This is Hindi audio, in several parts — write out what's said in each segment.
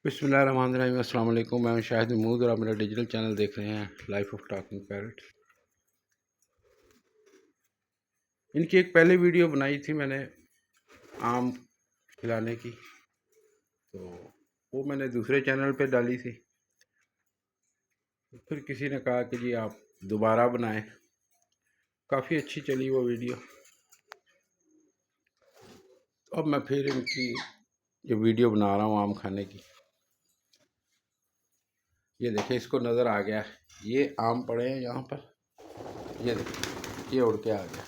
बिस्मिल्लाहिर्रहमानिर्रहीम। अस्सलाम वालेकुम। मैं शाहिद महमूद और आप मेरा डिजिटल चैनल देख रहे हैं लाइफ ऑफ टॉकिंग पैरट। इनकी एक पहले वीडियो बनाई थी मैंने आम खिलाने की, तो वो मैंने दूसरे चैनल पे डाली थी। फिर किसी ने कहा कि जी आप दोबारा बनाएं। काफ़ी अच्छी चली वो वीडियो। तो अब मैं फिर इनकी ये वीडियो बना रहा हूँ आम खाने की। ये देखिए, इसको नज़र आ गया, ये आम पड़े हैं यहाँ पर। ये देखिए, ये उड़ के आ गया,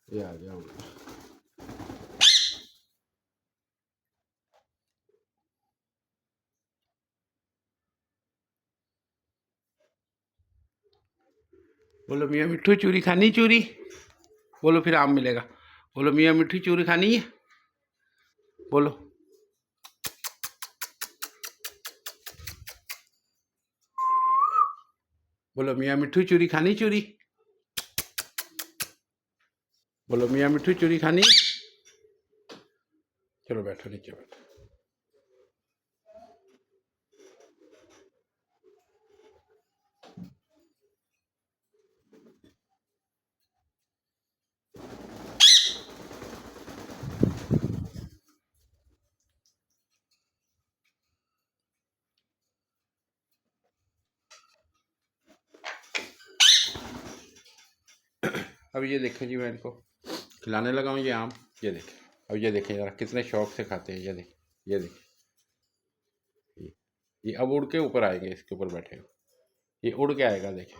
ये आ गया उड़ के। बोलो मियाँ मिट्ठू चूरी खानी? चूरी बोलो, फिर आम मिलेगा। बोलो मियाँ मिट्ठू चूरी खानी है? बोलो। बोलो मियाँ मिट्ठू चूरी खानी? चूरी बोलो मियाँ मिट्ठू चूरी खानी? चलो बैठो, नीचे बैठो। अब ये देखें जी, मैं इनको खिलाने लगा हूँ ये आम। ये देखें, अब ये देखें ज़रा कितने शौक से खाते हैं। ये देखें, ये देखें, ये अब उड़ के ऊपर आएंगे, इसके ऊपर बैठे हो, ये उड़ के आएगा। देखें,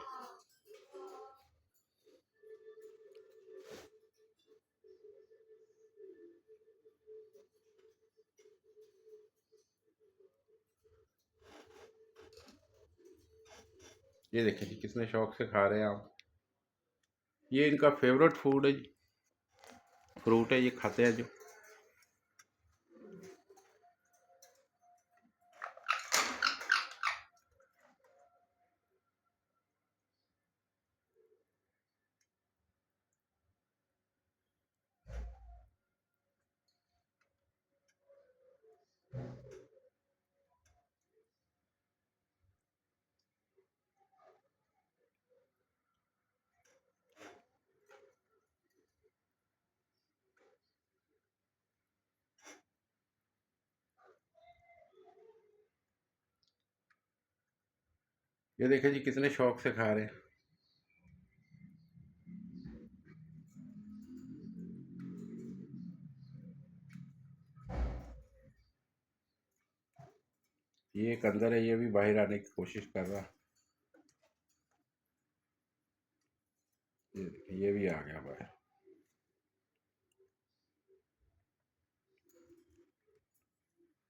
ये देखें जी कितने शौक से खा रहे हैं आम। ये इनका फेवरेट फूड है जी, फ्रूट है, ये खाते हैं जो। ये देखें जी कितने शौक से खा रहे हैं। ये एक अंदर है, ये भी बाहर आने की कोशिश कर रहा। ये देखें, ये भी आ गया बाहर,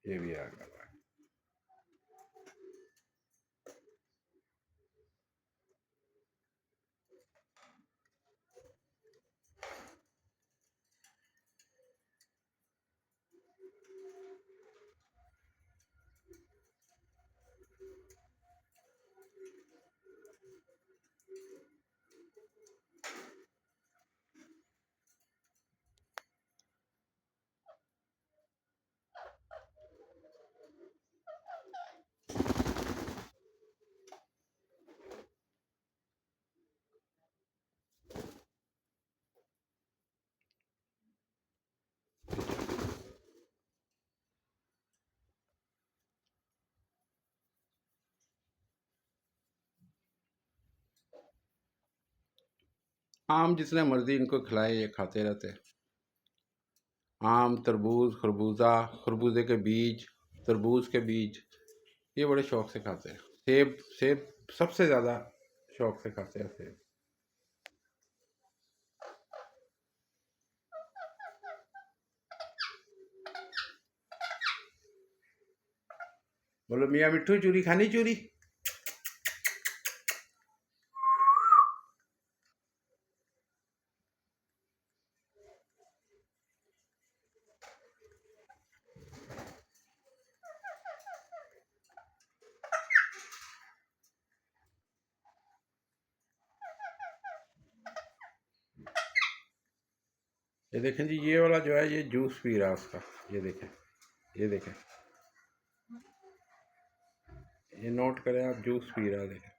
ये भी आ गया बाहर। आम जितने मर्जी इनको खिलाए, ये खाते रहते हैं। आम, तरबूज, खरबूजा, खरबूजे के बीज, तरबूज के बीज, ये बड़े शौक से खाते हैं। सेब, सेब सबसे ज़्यादा शौक से खाते हैं सेब। बोलो मियाँ मिट्ठू चूरी खानी? चूरी ये देखें जी, ये वाला जो है ये जूस पी रहा है उसका। ये देखें, ये देखें, ये नोट करें आप, जूस पी रहा देखें।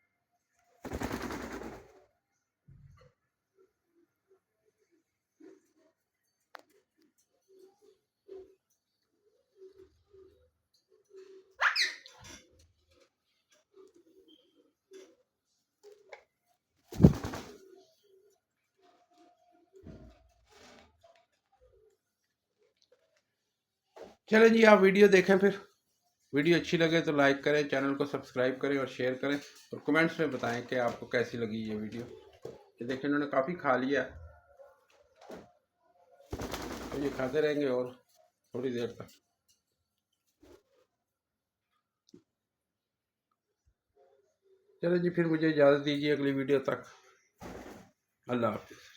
चलें जी, आप वीडियो देखें फिर। वीडियो अच्छी लगे तो लाइक करें, चैनल को सब्सक्राइब करें और शेयर करें, और कमेंट्स में बताएं कि आपको कैसी लगी ये वीडियो। ये देखें इन्होंने काफ़ी खा लिया, तो ये खाते रहेंगे और थोड़ी देर तक। चलो जी, फिर मुझे इजाज़त दीजिए, अगली वीडियो तक। अल्लाह हाफिज़।